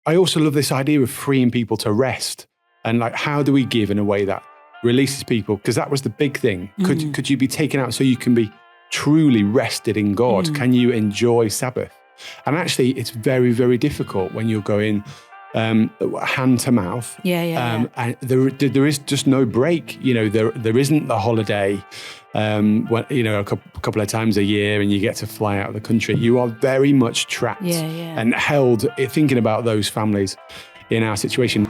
I also love this idea of freeing people to rest. And like, how do we give in a way that releases people? Because that was the big thing. Could you be taken out so you can be truly rested in God? Can you enjoy Sabbath? And actually, it's very, very difficult when you're going hand to mouth. And there is just no break. There isn't the holiday. A couple of times a year, and you get to fly out of the country. You are very much trapped and held. Thinking about those families in our situation.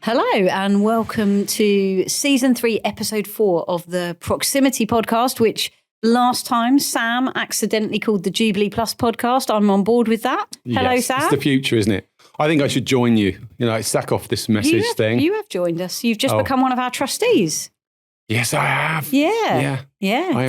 Hello and welcome to Season 3, Episode 4 of the Proximity Podcast, which last time Sam accidentally called the Jubilee Plus Podcast. I'm on board with that. Hello, Sam. It's the future, isn't it? I think I should join you. Sack off this message thing. You have joined us. You've just become one of our trustees. Yes, I have. Yeah.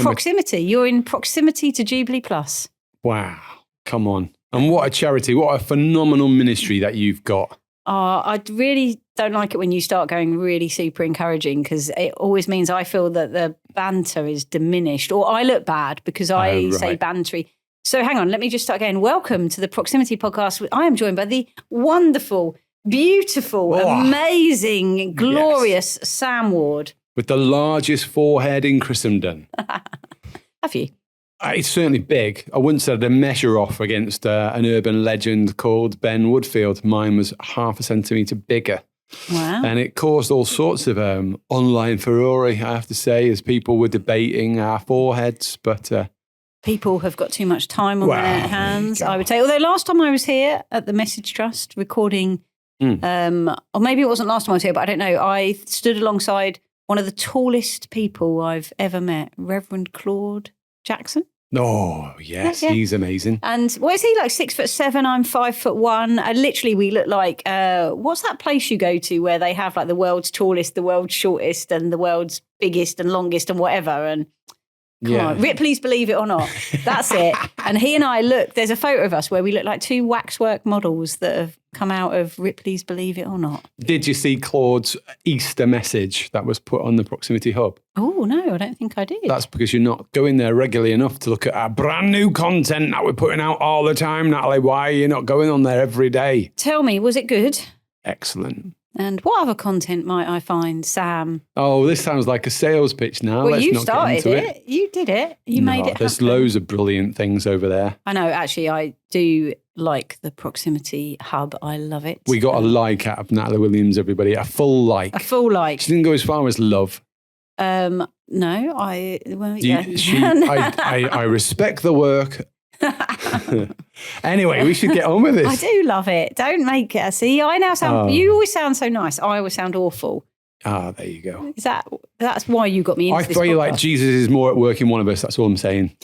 Proximity. You're in proximity to Jubilee Plus. Wow. Come on. And what a charity. What a phenomenal ministry that you've got. I really don't like it when you start going really super encouraging, because it always means I feel that the banter is diminished, or I look bad because I say bantery. So hang on, let me just start again. Welcome to the Proximity Podcast. I am joined by the wonderful, beautiful, amazing, glorious Sam Ward. With the largest forehead in Christendom. Have you? It's certainly big. I wouldn't say I'd measure off against an urban legend called Ben Woodfield. Mine was 0.5 centimetre bigger. Wow. And it caused all sorts of online furore, I have to say, as people were debating our foreheds. But people have got too much time on their hands, I would say. Although last time I was here at the Message Trust recording, or maybe it wasn't last time I was here, but I don't know. I stood alongside one of the tallest people I've ever met, Reverend Claude Jackson. Oh, yes, he's amazing. And what is he, like 6'7"? I'm 5'1". Literally, we look like, what's that place you go to where they have like the world's tallest, the world's shortest, and the world's biggest and longest and whatever? And come on, Ripley's Believe It or Not. That's it. And he and I there's a photo of us where we look like two waxwork models that have come out of Ripley's Believe It or Not. Did you see Claude's Easter message that was put on the Proximity Hub? Oh, no, I don't think I did. That's because you're not going there regularly enough to look at our brand new content that we're putting out all the time, Natalie. Why are you not going on there every day? Tell me, was it good? Excellent. And what other content might I find, Sam? Oh, this sounds like a sales pitch now. Well, Let's you not started get into it. You did it. You made it happen. There's loads of brilliant things over there. I know, actually, I do like the Proximity Hub. I love it. We got a like out of Natalie Williams, everybody. A full like. A full like. She didn't go as far as love. No, I respect the work. Anyway, we should get on with this. I do love it. Don't make it. See, I now sound. You always sound so nice. I always sound awful. There you go. That's why you got me into this podcast. I feel like Jesus is more at work in one of us. That's all I'm saying.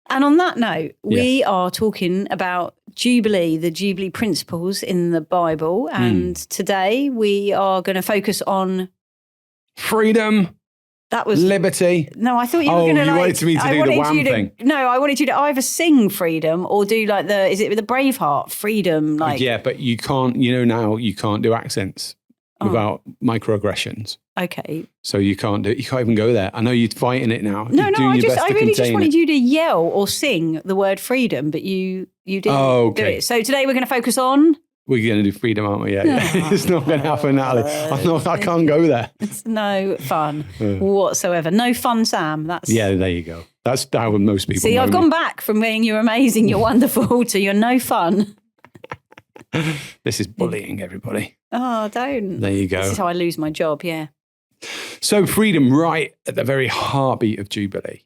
And on that note, we are talking about Jubilee, the Jubilee principles in the Bible. And today we are going to focus on freedom. That was liberty. No, I thought you were going to. You wanted me to do the wham thing. No, I wanted you to either sing freedom or do like is it the Braveheart freedom? Like but you can't. Now you can't do accents without microaggressions. Okay. So you can't even go there. I know you're fighting it now. No, I really just wanted you to yell or sing the word freedom, but you didn't do it. So today we're going to focus on. We're going to do freedom, aren't we? Yeah. It's not going to happen, Natalie. I can't go there. It's no fun whatsoever. No fun, Sam. Yeah, there you go. That's how most people See, I've gone back from being you're amazing, you're wonderful, to you're no fun. This is bullying, everybody. Oh, don't. There you go. This is how I lose my job, yeah. So freedom right at the very heartbeat of Jubilee.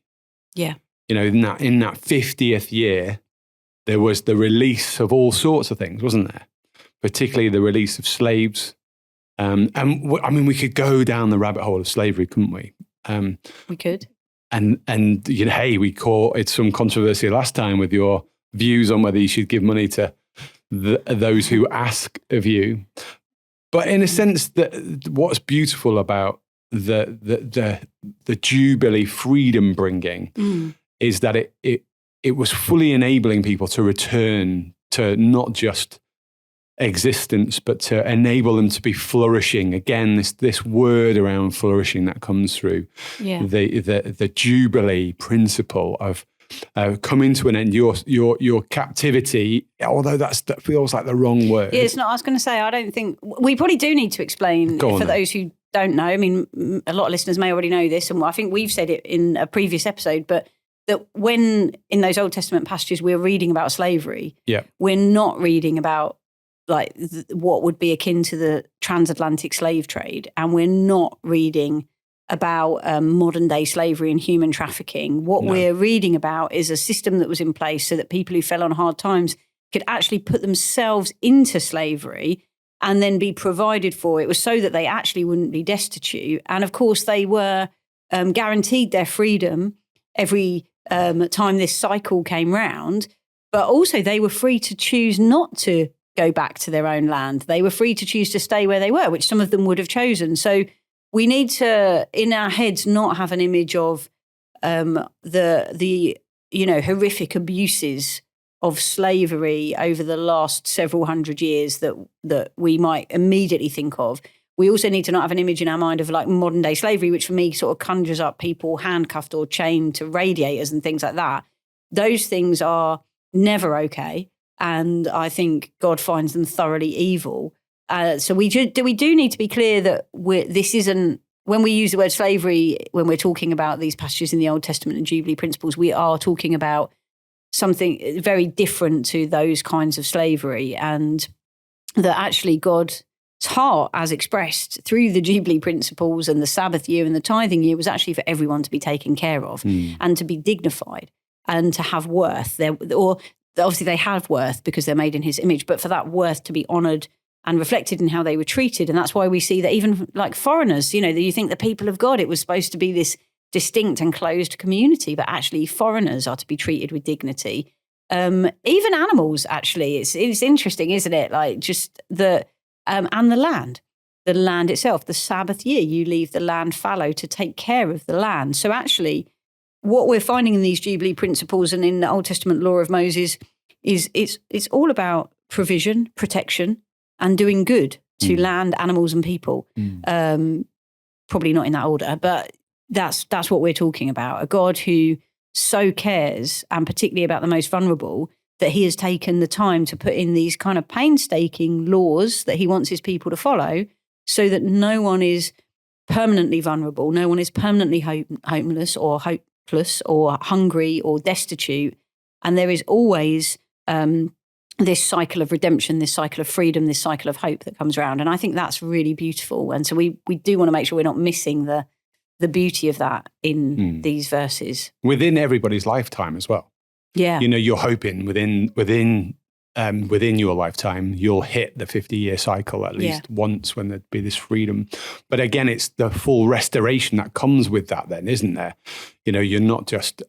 Yeah. In that 50th year, there was the release of all sorts of things, wasn't there? Particularly the release of slaves. We could go down the rabbit hole of slavery, couldn't we? We could. And hey, we caught it's some controversy last time with your views on whether you should give money to those who ask of you. But in a sense, what's beautiful about the Jubilee freedom bringing is that it it was fully enabling people to return to not just existence, but to enable them to be flourishing. Again, this word around flourishing that comes through the Jubilee principle of coming to an end. Your captivity, although that feels like the wrong word. Yeah, it's not. I was going to say, I don't think we probably do need to explain for those who don't know. I mean, a lot of listeners may already know this, and I think we've said it in a previous episode, but that when in those Old Testament passages we're reading about slavery, we're not reading about like what would be akin to the transatlantic slave trade, and we're not reading about modern day slavery and human trafficking. What we're reading about is a system that was in place so that people who fell on hard times could actually put themselves into slavery and then be provided for. It was so that they actually wouldn't be destitute. And of course, they were guaranteed their freedom every time this cycle came round, but also they were free to choose not to go back to their own land. They were free to choose to stay where they were, which some of them would have chosen. So we need to, in our heads, not have an image of the horrific abuses of slavery over the last several hundred years that we might immediately think of. We also need to not have an image in our mind of like modern day slavery, which for me sort of conjures up people handcuffed or chained to radiators and things like that. Those things are never okay. And I think God finds them thoroughly evil. So we do need to be clear that this isn't, when we use the word slavery, when we're talking about these passages in the Old Testament and Jubilee principles, we are talking about something very different to those kinds of slavery, and that actually God's heart, as expressed through the Jubilee principles and the Sabbath year and the tithing year, was actually for everyone to be taken care of and to be dignified and to have worth. Obviously they have worth because they're made in his image, but for that worth to be honoured and reflected in how they were treated. And that's why we see that even like foreigners, you think the people of God, it was supposed to be this distinct and closed community, but actually foreigners are to be treated with dignity. Even animals, actually, it's interesting, isn't it? Like just and the land itself, the Sabbath year, you leave the land fallow to take care of the land. So actually what we're finding in these Jubilee principles and in the Old Testament law of Moses is it's all about provision, protection, and doing good to land, animals, and people. Probably not in that order, but that's what we're talking about. A God who so cares, and particularly about the most vulnerable, that he has taken the time to put in these kind of painstaking laws that he wants his people to follow, so that no one is permanently vulnerable, no one is permanently homeless or hopeless or hungry or destitute. And there is always this cycle of redemption, this cycle of freedom, this cycle of hope that comes around. And I think that's really beautiful. And so we do want to make sure we're not missing the beauty of that in these verses. Within everybody's lifetime as well. Yeah. You're hoping within your lifetime, you'll hit the 50-year cycle at least once when there'd be this freedom. But again, it's the full restoration that comes with that then, isn't there? You're not just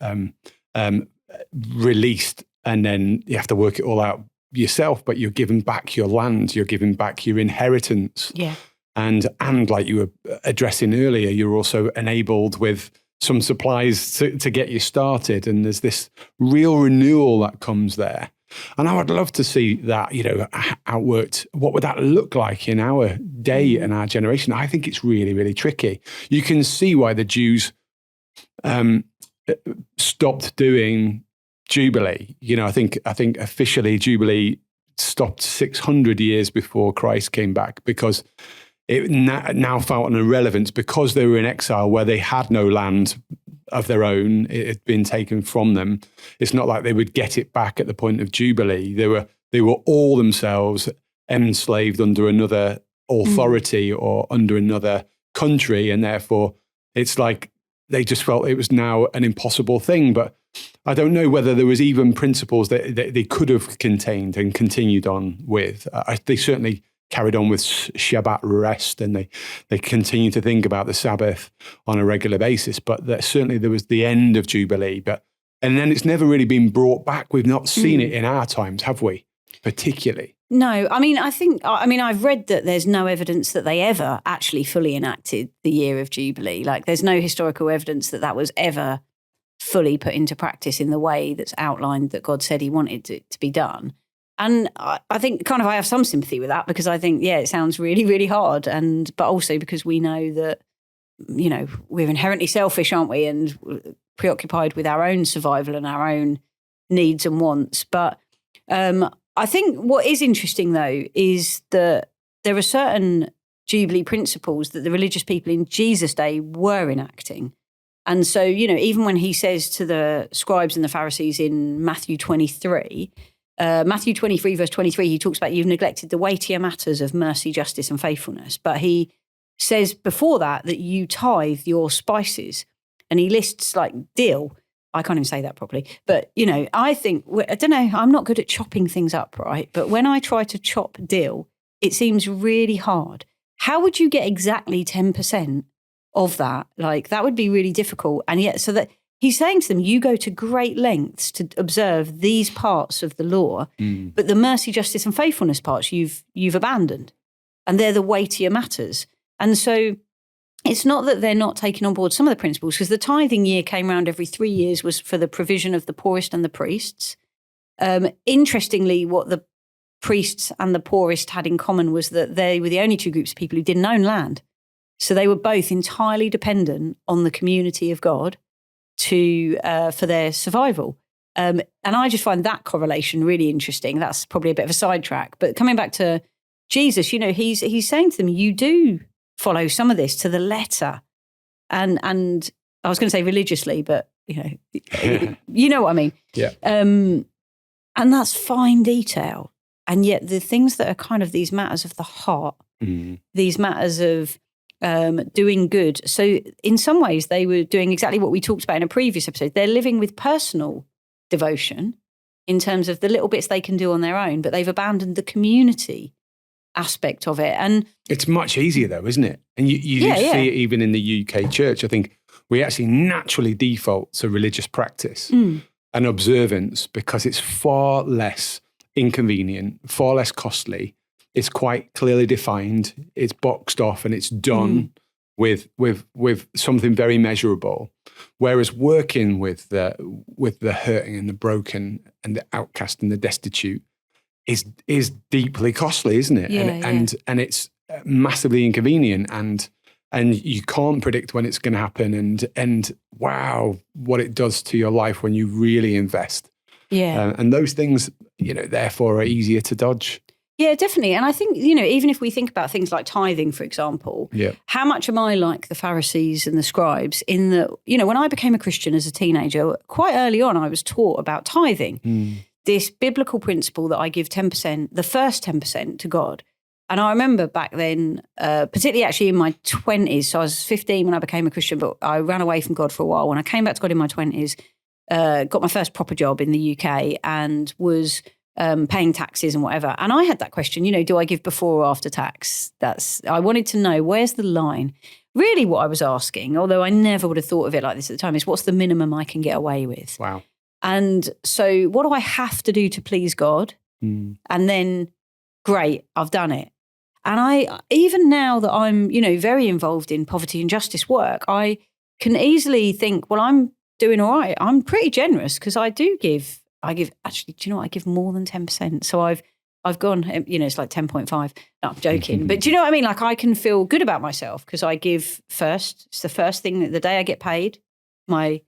released and then you have to work it all out yourself, but you're giving back your land, you're giving back your inheritance. Yeah. And like you were addressing earlier, you're also enabled with some supplies to get you started. And there's this real renewal that comes there. And I would love to see that, outworked. What would that look like in our day and our generation? I think it's really, really tricky. You can see why the Jews stopped doing Jubilee. I think officially Jubilee stopped 600 years before Christ came back, because it now felt an irrelevance, because they were in exile where they had no land of their own. It had been taken from them. It's not like they would get it back at the point of Jubilee. They were all themselves enslaved under another authority or under another country, and therefore it's like they just felt it was now an impossible thing. But I don't know whether there was even principles that they could have contained and continued on with. They certainly carried on with Shabbat rest, and they continue to think about the Sabbath on a regular basis. But certainly there was the end of Jubilee. And then it's never really been brought back. We've not seen it in our times, have we? Particularly. No, I've read that there's no evidence that they ever actually fully enacted the Year of Jubilee. Like there's no historical evidence that was ever fully put into practice in the way that's outlined that God said he wanted it to be done. And I think kind of I have some sympathy with that, because I think, it sounds really, really hard. But also because we know that, we're inherently selfish, aren't we? And preoccupied with our own survival and our own needs and wants. But I think what is interesting, though, is that there are certain Jubilee principles that the religious people in Jesus' day were enacting. And so, even when he says to the scribes and the Pharisees in Matthew 23, Matthew 23, verse 23, he talks about you've neglected the weightier matters of mercy, justice, and faithfulness. But he says before that you tithe your spices. And he lists like dill. I can't even say that properly. But, I think, I don't know, I'm not good at chopping things up, right? But when I try to chop dill, it seems really hard. How would you get exactly 10% of that? Like, that would be really difficult. And yet, so that he's saying to them, you go to great lengths to observe these parts of the law, but the mercy, justice, and faithfulness parts you've abandoned. And they're the weightier matters. And so it's not that they're not taking on board some of the principles, because the tithing year came around every 3 years, was for the provision of the poorest and the priests. Interestingly, what the priests and the poorest had in common was that they were the only two groups of people who didn't own land. So they were both entirely dependent on the community of God for their survival. And I just find that correlation really interesting. That's probably a bit of a sidetrack. But coming back to Jesus, he's saying to them, you do follow some of this to the letter. And I was going to say religiously, but, you know what I mean? Yeah. And that's fine detail. And yet the things that are kind of these matters of the heart, these matters of doing good. So in some ways, they were doing exactly what we talked about in a previous episode. They're living with personal devotion in terms of the little bits they can do on their own, but they've abandoned the community aspect of it. And it's much easier though, isn't it? And you see it even in the UK church. I think we actually naturally default to religious practice and observance because it's far less inconvenient, far less costly. It's quite clearly defined. It's boxed off and it's done with something very measurable. Whereas working with the hurting and the broken and the outcast and the destitute is deeply costly, isn't it? And it's massively inconvenient and you can't predict when it's going to happen and wow, what it does to your life when you really invest. Yeah. And those things, therefore are easier to dodge. Yeah, definitely. And I think, even if we think about things like tithing, for example, how much am I like the Pharisees and the scribes in that, when I became a Christian as a teenager, quite early on, I was taught about tithing, this biblical principle that I give 10%, the first 10% to God. And I remember back then, particularly actually in my 20s, so I was 15 when I became a Christian, but I ran away from God for a while. When I came back to God in my 20s, got my first proper job in the UK and was paying taxes and whatever. And I had that question, do I give before or after tax? I wanted to know, where's the line? Really what I was asking, although I never would have thought of it like this at the time, is what's the minimum I can get away with? Wow. And so what do I have to do to please God? And then, great, I've done it. And I, even now that I'm, very involved in poverty and justice work, I can easily think, well, I'm doing all right. I'm pretty generous because I give, actually, do you know what? I give more than 10%. So I've gone, it's like 10.5. No, I'm joking. But do you know what I mean? Like I can feel good about myself because I give first. It's the first thing that the day I get paid, my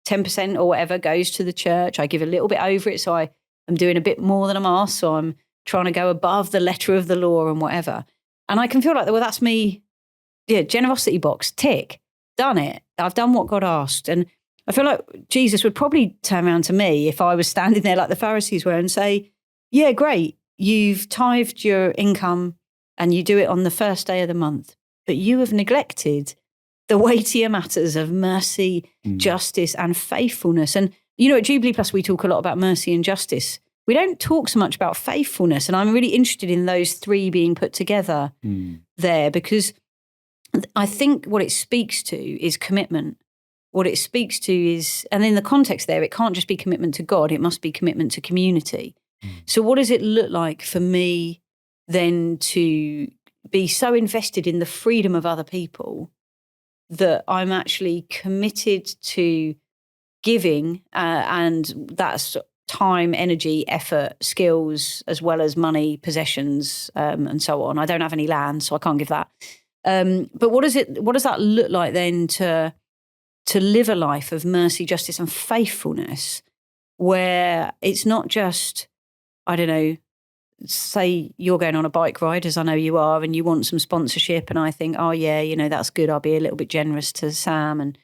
10% or whatever goes to the church. I give a little bit over it. So I'm doing a bit more than I'm asked. So I'm trying to go above the letter of the law and whatever. And I can feel like, well, that's me. Yeah, generosity box, tick, done it. I've done what God asked. And I feel like Jesus would probably turn around to me if I was standing there like the Pharisees were and say, yeah, great, you've tithed your income and you do it on the first day of the month, but you have neglected the weightier matters of mercy, justice and faithfulness. And, at Jubilee Plus, we talk a lot about mercy and justice. We don't talk so much about faithfulness. And I'm really interested in those three being put together there because I think what it speaks to is commitment. What it speaks to is, and in the context there, it can't just be commitment to God, it must be commitment to community. So what does it look like for me then to be so invested in the freedom of other people that I'm actually committed to giving, and that's time, energy, effort, skills, as well as money, possessions, and so on. I don't have any land, so I can't give that. But what does that look like then to live a life of mercy, justice, and faithfulness, where it's not just, I don't know, say you're going on a bike ride, as I know you are, and you want some sponsorship, and I think, oh yeah, that's good, I'll be a little bit generous to Sam, and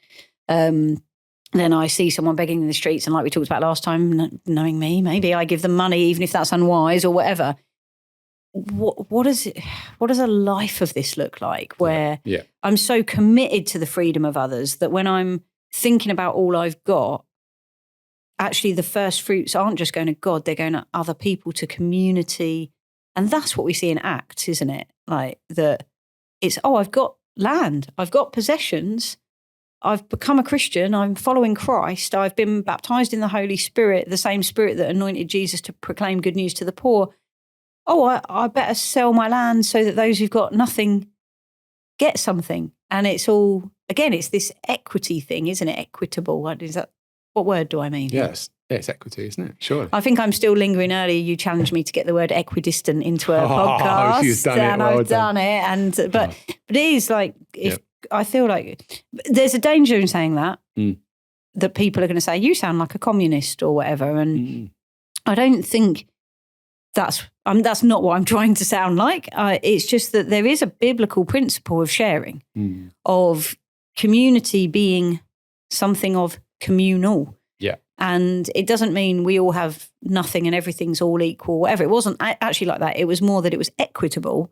then I see someone begging in the streets, and like we talked about last time, knowing me, maybe I give them money, even if that's unwise or whatever. What does a life of this look like, where I'm so committed to the freedom of others that when I'm thinking about all I've got, actually the first fruits aren't just going to God, they're going to other people, to community. And that's what we see in Acts, isn't it? Like that it's, I've got land, I've got possessions, I've become a Christian, I'm following Christ, I've been baptized in the Holy Spirit, the same Spirit that anointed Jesus to proclaim good news to the poor. I better sell my land so that those who've got nothing get something. And it's all, again, it's this equity thing, isn't it? Equitable. What word do I mean? Yes, it's equity, isn't it? Sure. I think I'm still lingering earlier. You challenged me to get the word equidistant into a podcast. You've done it. I've done it. But it is like, I feel like there's a danger in saying that, that people are going to say, you sound like a communist or whatever. And I don't think that's not what I'm trying to sound like. It's just that there is a biblical principle of sharing, of community being something of communal. Yeah. And it doesn't mean we all have nothing and everything's all equal, whatever. It wasn't actually like that. It was more that it was equitable.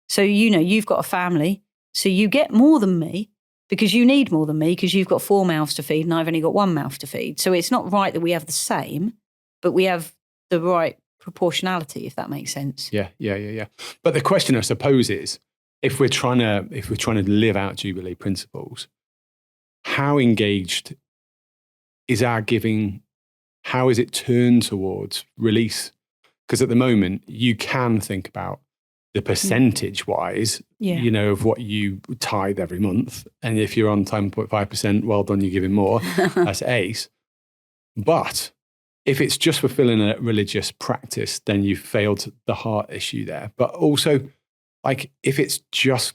So, you've got a family, so you get more than me because you need more than me because you've got 4 mouths to feed and I've only got 1 mouth to feed. So it's not right that we have the same, but we have the right proportionality, if that makes sense. Yeah. But the question, I suppose, is if we're trying to live out Jubilee principles, how engaged is our giving? How is it turned towards release? Because at the moment, you can think about the percentage-wise, of what you tithe every month. And if you're on 10.5%, well done, you're giving more. That's ace. But if it's just fulfilling a religious practice, then you've failed the heart issue there. But also, like, if it's just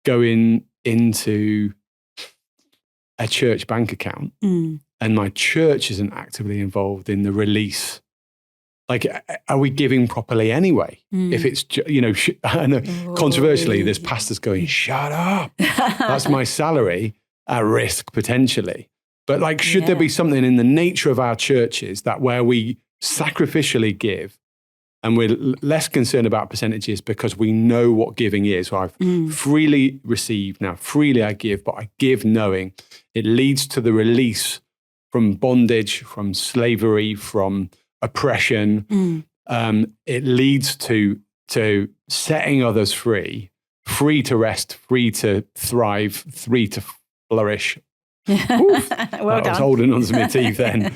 going into a church bank account and my church isn't actively involved in the release, like, are we giving properly anyway? If it's, I know controversially, there's pastors going, shut up. That's my salary at risk potentially. But like, should there be something in the nature of our churches that where we sacrificially give and we're less concerned about percentages because we know what giving is? So I've freely received, now freely I give, but I give knowing it leads to the release from bondage, from slavery, from oppression. It leads to setting others free to rest, free to thrive, free to flourish. Well done. I was holding on to my teeth then.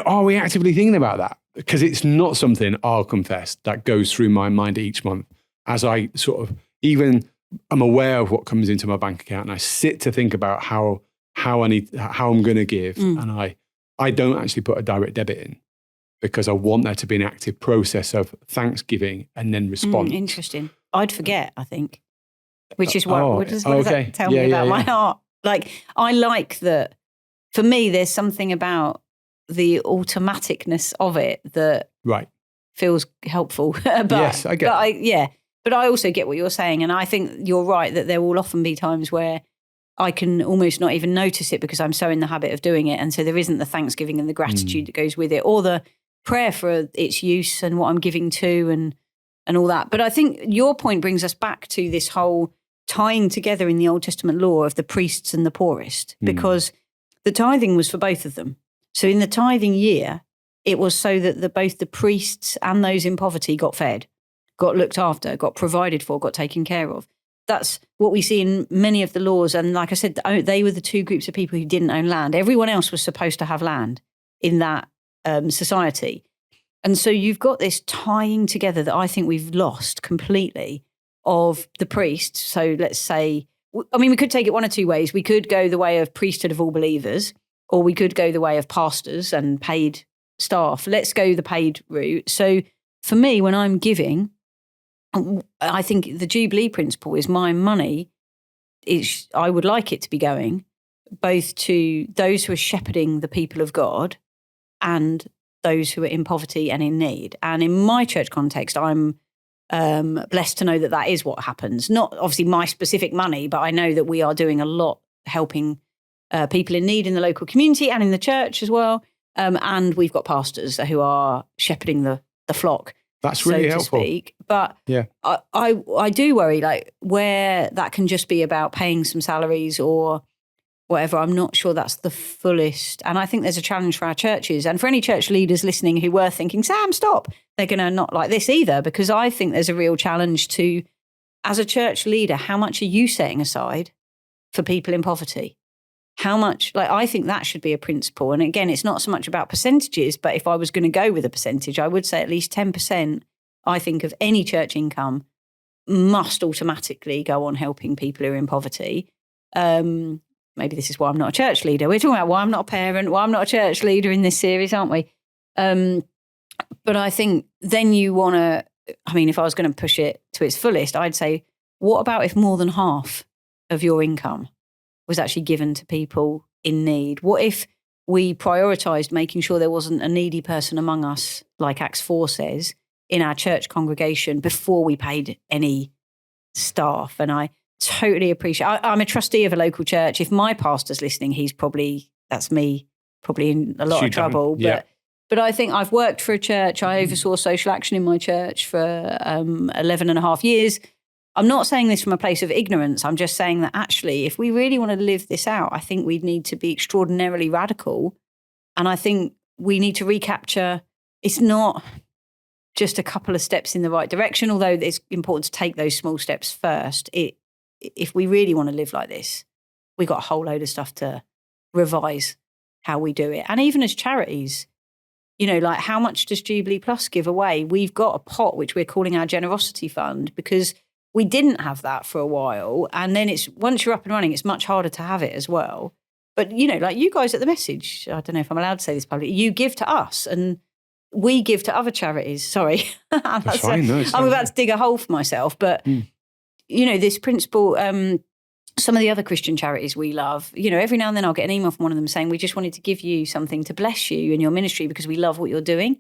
Are we actively thinking about that? Because it's not something, I'll confess, that goes through my mind each month as I sort of, even I'm aware of what comes into my bank account and I sit to think about how I'm going to give. And I don't actually put a direct debit in because I want there to be an active process of thanksgiving and then response. Interesting. I'd forget, I think, which is what does that tell me about my heart? Like, I like that. For me, there's something about the automaticness of it that feels helpful. But, yes, I get But I also get what you're saying. And I think you're right that there will often be times where I can almost not even notice it because I'm so in the habit of doing it. And so there isn't the thanksgiving and the gratitude that goes with it, or the prayer for its use and what I'm giving to and all that. But I think your point brings us back to this whole tying together in the Old Testament law of the priests and the poorest, because the tithing was for both of them. So in the tithing year, it was so that both the priests and those in poverty got fed, got looked after, got provided for, got taken care of. That's what we see in many of the laws. And like I said, they were the 2 groups of people who didn't own land. Everyone else was supposed to have land in that society. And so you've got this tying together that I think we've lost completely of the priests. So let's say, I mean, we could take it one of 2 ways. We could go the way of priesthood of all believers, or we could go the way of pastors and paid staff. Let's go the paid route. So for me, when I'm giving, I think the Jubilee principle is my money I would like it to be going both to those who are shepherding the people of God and those who are in poverty and in need. And in my church context, I'm blessed to know that that is what happens. Not obviously my specific money, but I know that we are doing a lot helping people in need in the local community and in the church as well. And we've got pastors who are shepherding the flock. That's really so helpful. To speak. But yeah. I do worry, like, where that can just be about paying some salaries or whatever. I'm not sure that's the fullest. And I think there's a challenge for our churches and for any church leaders listening who were thinking, Sam, stop. They're going to not like this either, because I think there's a real challenge to, as a church leader, how much are you setting aside for people in poverty? How much, like, I think that should be a principle. And again, it's not so much about percentages, but if I was going to go with a percentage, I would say at least 10%, I think, of any church income must automatically go on helping people who are in poverty. Maybe this is why I'm not a church leader. We're talking about why I'm not a parent, why I'm not a church leader in this series, aren't we? But I think then you want to, I mean, if I was going to push it to its fullest, I'd say, what about if more than half of your income was actually given to people in need? What if we prioritised making sure there wasn't a needy person among us, like Acts 4 says, in our church congregation before we paid any staff? And I totally appreciate, I'm a trustee of a local church. If my pastor's listening, that's me probably in a lot of trouble. But I think I've worked for a church. I oversaw social action in my church for 11 and a half years. I'm not saying this from a place of ignorance. I'm just saying that actually, if we really want to live this out, I think we'd need to be extraordinarily radical. And I think we need to recapture, it's not just a couple of steps in the right direction, although it's important to take those small steps first. If we really want to live like this, we've got a whole load of stuff to revise how we do it. And even as charities, like, how much does Jubilee Plus give away? We've got a pot which we're calling our generosity fund, because we didn't have that for a while. And then once you're up and running, it's much harder to have it as well. But, like you guys at The Message, I don't know if I'm allowed to say this publicly, you give to us and we give to other charities. Sorry. That's fine. I'm about to dig a hole for myself. But, this principle, some of the other Christian charities we love, every now and then I'll get an email from one of them saying, we just wanted to give you something to bless you in your ministry because we love what you're doing.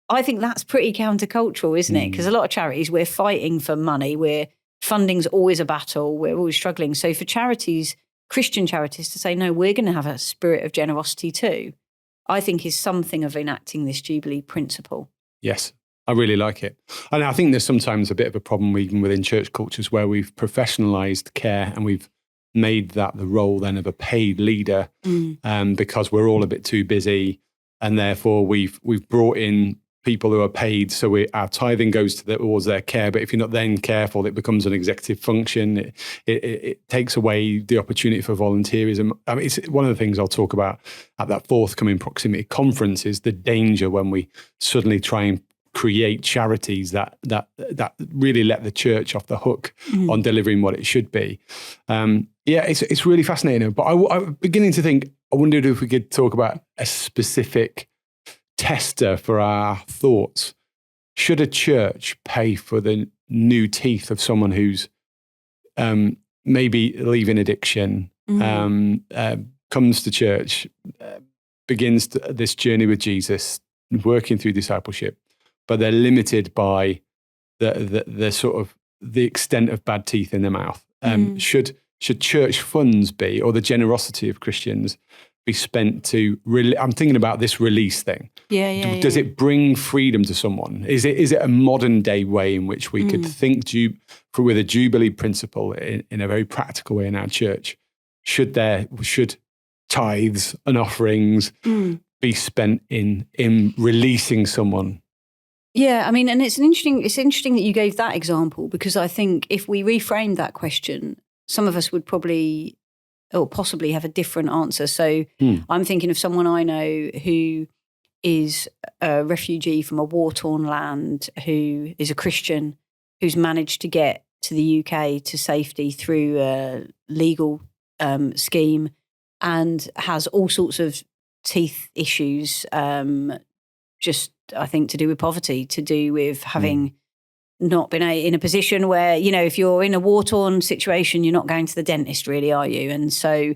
I think that's pretty countercultural, isn't it? Because a lot of charities, we're fighting for money. Funding's always a battle. We're always struggling. So for charities, Christian charities, to say, no, we're going to have a spirit of generosity too, I think is something of enacting this Jubilee principle. Yes, I really like it. And I think there's sometimes a bit of a problem even within church cultures where we've professionalised care and we've made that the role then of a paid leader because we're all a bit too busy, and therefore we've brought in people who are paid, so our tithing goes towards their care. But if you're not then careful, it becomes an executive function. It takes away the opportunity for volunteerism. I mean, it's one of the things I'll talk about at that forthcoming proximity conference is the danger when we suddenly try and create charities that really let the church off the hook on delivering what it should be. It's really fascinating. But I'm beginning to think, I wondered if we could talk about a specific tester for our thoughts. Should a church pay for the new teeth of someone who's maybe leaving addiction, comes to church, begins this journey with Jesus, working through discipleship, but they're limited by the sort of the extent of bad teeth in their mouth? Should church funds be, or the generosity of Christians, be spent to I'm thinking about this release thing. Does it bring freedom to someone? Is it a modern day way in which we could think with a Jubilee principle in a very practical way in our church? Should tithes and offerings be spent in releasing someone? Yeah, I mean, and it's interesting that you gave that example, because I think if we reframed that question, some of us would probably or possibly have a different answer. So I'm thinking of someone I know who is a refugee from a war-torn land, who is a Christian, who's managed to get to the UK to safety through a legal scheme, and has all sorts of teeth issues, just I think to do with poverty, to do with having not been in a position where, if you're in a war-torn situation, you're not going to the dentist really, are you? And so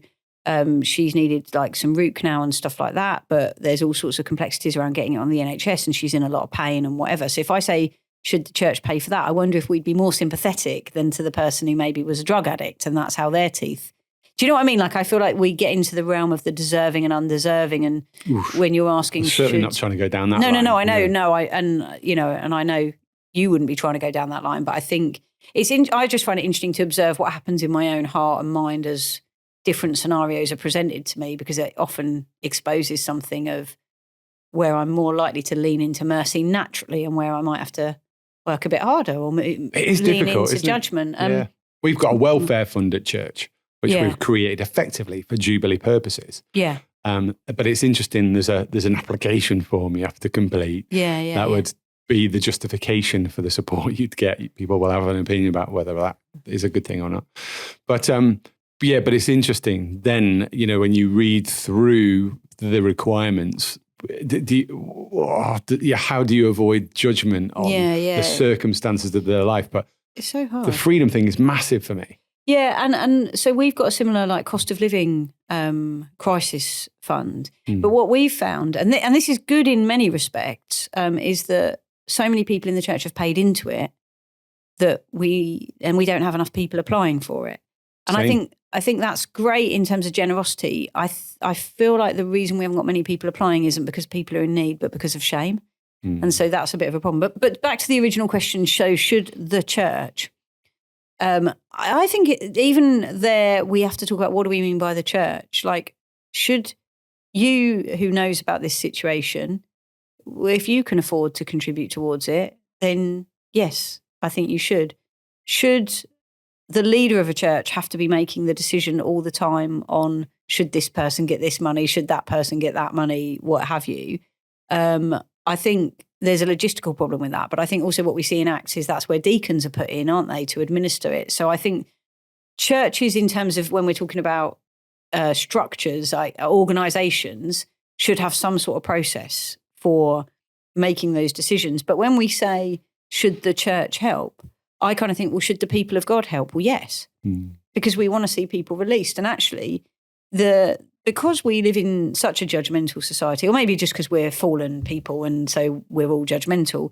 she's needed like some root canal and stuff like that, but there's all sorts of complexities around getting it on the NHS, and she's in a lot of pain and whatever. So if I say, should the church pay for that? I wonder if we'd be more sympathetic than to the person who maybe was a drug addict and that's how their teeth. Do you know what I mean? Like, I feel like we get into the realm of the deserving and undeserving, and when you're asking, I'm certainly not trying to go down that line. No, I know, and I know you wouldn't be trying to go down that line, but I think I just find it interesting to observe what happens in my own heart and mind as different scenarios are presented to me, because it often exposes something of where I'm more likely to lean into mercy naturally and where I might have to work a bit harder or lean into judgment. Yeah. We've got a welfare fund at church, which we've created effectively for Jubilee purposes. Yeah. But it's interesting, there's an application form you have to complete. That would be the justification for the support you'd get. People will have an opinion about whether that is a good thing or not. But but it's interesting then, when you read through the requirements, how do you avoid judgment on the circumstances of their life? But it's so hard. The freedom thing is massive for me. Yeah, and so we've got a similar like cost of living crisis fund. But what we've found, and this is good in many respects, is that so many people in the church have paid into it that we don't have enough people applying for it. And I think that's great in terms of generosity. I feel like the reason we haven't got many people applying isn't because people are in need, but because of shame. And so that's a bit of a problem. But back to the original question, should the church? I think even there we have to talk about what do we mean by the church? Like, should you, who knows about this situation, if you can afford to contribute towards it, then yes, I think you should. Should the leader of a church have to be making the decision all the time on should this person get this money, should that person get that money, what have you? I think there's a logistical problem with that. But I think also what we see in Acts is that's where deacons are put in, aren't they, to administer it. So I think churches, in terms of when we're talking about structures, like organisations, should have some sort of process for making those decisions. But when we say, should the church help? I kind of think, well, should the people of God help? Well, yes, because we want to see people released. And actually, because we live in such a judgmental society, or maybe just because we're fallen people and so we're all judgmental,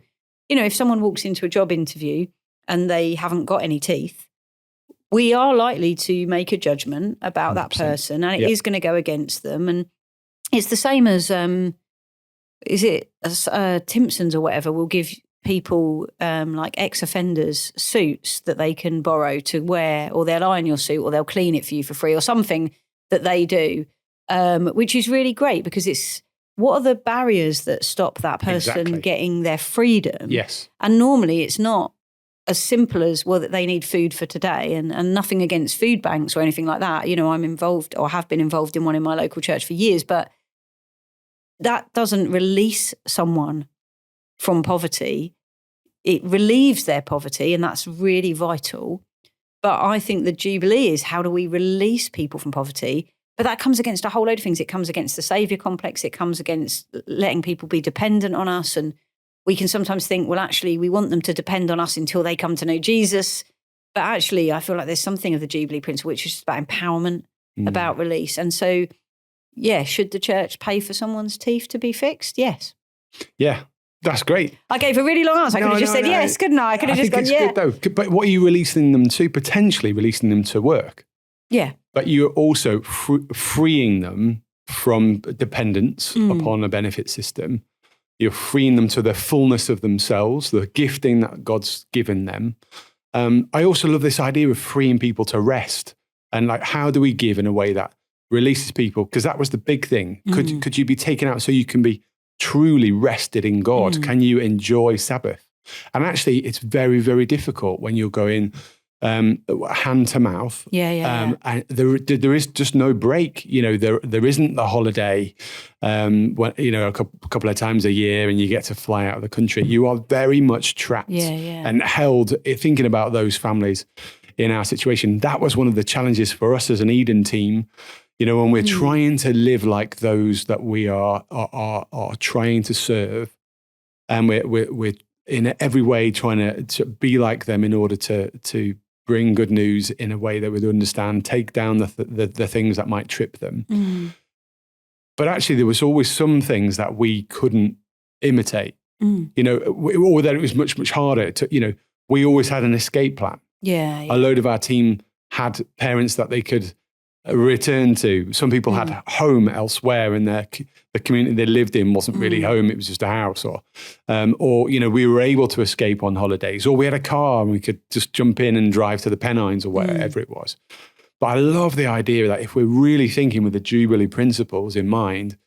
if someone walks into a job interview and they haven't got any teeth, we are likely to make a judgment about 100%. That person, and it is going to go against them. And it's the same as, Timpson's or whatever will give people like ex-offenders suits that they can borrow to wear, or they'll iron your suit, or they'll clean it for you for free, or something that they do, which is really great, because it's what are the barriers that stop that person getting their freedom? Yes. And normally it's not as simple as, well, that they need food for today, and nothing against food banks or anything like that. I'm involved, or have been involved in one in my local church for years, but that doesn't release someone from poverty. It relieves their poverty, and that's really vital. But I think the Jubilee is, how do we release people from poverty? But that comes against a whole load of things. It comes against the saviour complex. It comes against letting people be dependent on us. And we can sometimes think, well, actually, we want them to depend on us until they come to know Jesus. But actually, I feel like there's something of the Jubilee principle, which is just about empowerment, about release. And so, should the church pay for someone's teeth to be fixed? Yes. Yeah. That's great. I gave a really long answer. I could have just said yes, couldn't I? I could have just gone, good though. But what are you releasing them to? Potentially releasing them to work. Yeah. But you're also freeing them from dependence upon a benefit system. You're freeing them to the fullness of themselves, the gifting that God's given them. I also love this idea of freeing people to rest. And like, how do we give in a way that releases people? Because that was the big thing. Could you be taken out so you can be truly rested in God? Can you enjoy Sabbath? And actually, it's very, very difficult when you're going hand to mouth. And there is just no break. There isn't the holiday. When a couple of times a year, and you get to fly out of the country. You are very much trapped and held. Thinking about those families in our situation, that was one of the challenges for us as an Eden team. when we're trying to live like those that we are trying to serve, and we're in every way trying to be like them in order to bring good news in a way that would understand, take down the things that might trip them. But actually, there was always some things that we couldn't imitate, or that it was much, much harder to, we always had an escape plan. Yeah. A load of our team had parents that they could return to. Some people had home elsewhere, and the community they lived in wasn't really home. It was just a house, or we were able to escape on holidays, or we had a car and we could just jump in and drive to the Pennines or wherever it was. But I love the idea that if we're really thinking with the Jubilee principles in mind,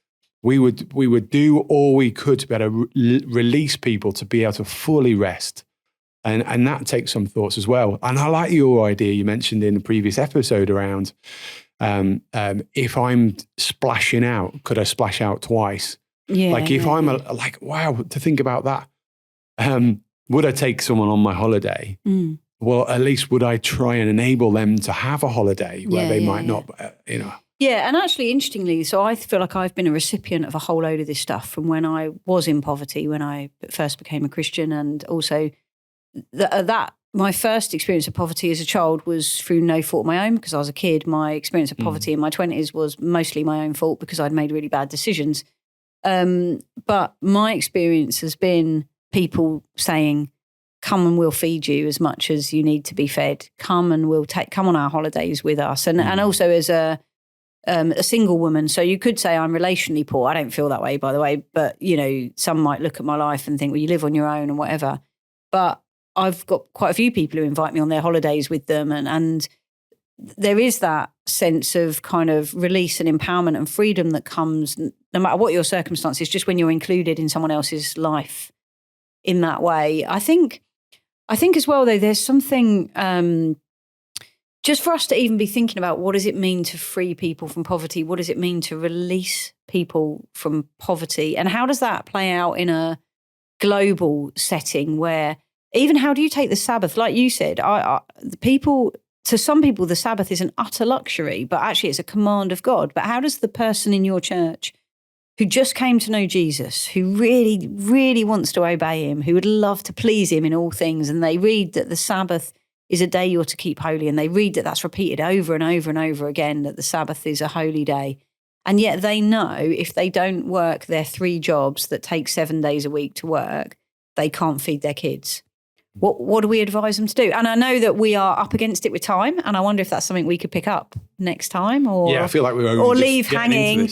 we would do all we could to be able to release people to be able to fully rest. And that takes some thoughts as well. And I like your idea you mentioned in the previous episode around if I'm splashing out, could I splash out twice? Yeah. Like if I'm wow, to think about that. Would I take someone on my holiday? Well, at least would I try and enable them to have a holiday where they might not, Yeah, and actually, interestingly, so I feel like I've been a recipient of a whole load of this stuff from when I was in poverty, when I first became a Christian, and also that my first experience of poverty as a child was through no fault of my own, because I was a kid. My experience of poverty in my 20s was mostly my own fault because I'd made really bad decisions. But my experience has been people saying, come and we'll feed you as much as you need to be fed. Come and come on our holidays with us. And also as a single woman. So you could say I'm relationally poor. I don't feel that way, by the way. But, some might look at my life and think, well, you live on your own and whatever. But I've got quite a few people who invite me on their holidays with them. And there is that sense of kind of release and empowerment and freedom that comes, no matter what your circumstances, just when you're included in someone else's life in that way. I think as well, though, there's something just for us to even be thinking about, what does it mean to free people from poverty? What does it mean to release people from poverty? And how does that play out in a global setting where even how do you take the Sabbath? Like you said, to some people, the Sabbath is an utter luxury, but actually it's a command of God. But how does the person in your church who just came to know Jesus, who really, really wants to obey him, who would love to please him in all things, and they read that the Sabbath is a day you're to keep holy, and they read that that's repeated over and over and over again, that the Sabbath is a holy day, and yet they know if they don't work their 3 jobs that take 7 days a week to work, they can't feed their kids. What do we advise them to do? And I know that we are up against it with time, and I wonder if that's something we could pick up next time, or I feel like or leave hanging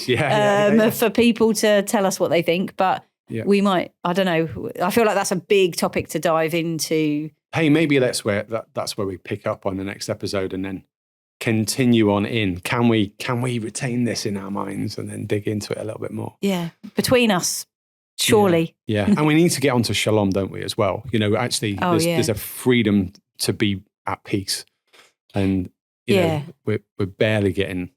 for people to tell us what they think. But we might, I don't know. I feel like that's a big topic to dive into. Hey, maybe that's where we pick up on the next episode and then continue on in. Can we retain this in our minds and then dig into it a little bit more? Yeah, between us. Surely. Yeah. And we need to get onto shalom, don't we, as well? Actually, there's a freedom to be at peace. And, we're barely getting.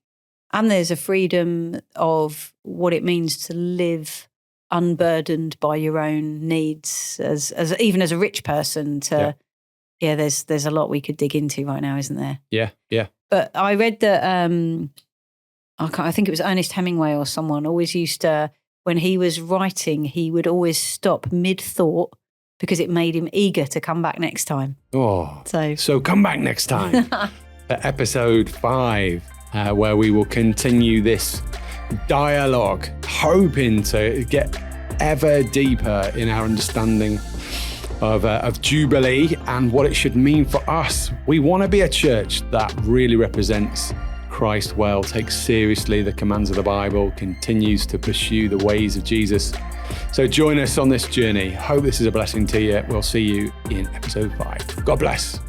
And there's a freedom of what it means to live unburdened by your own needs, as even as a rich person there's a lot we could dig into right now, isn't there? Yeah, yeah. But I read that, I think it was Ernest Hemingway or someone always used to, when he was writing, he would always stop mid-thought because it made him eager to come back next time. Oh, so come back next time for episode 5, where we will continue this dialogue, hoping to get ever deeper in our understanding of Jubilee and what it should mean for us. We want to be a church that really represents Christ well, takes seriously the commands of the Bible, continues to pursue the ways of Jesus. So join us on this journey. Hope this is a blessing to you. We'll see you in episode 5. God bless.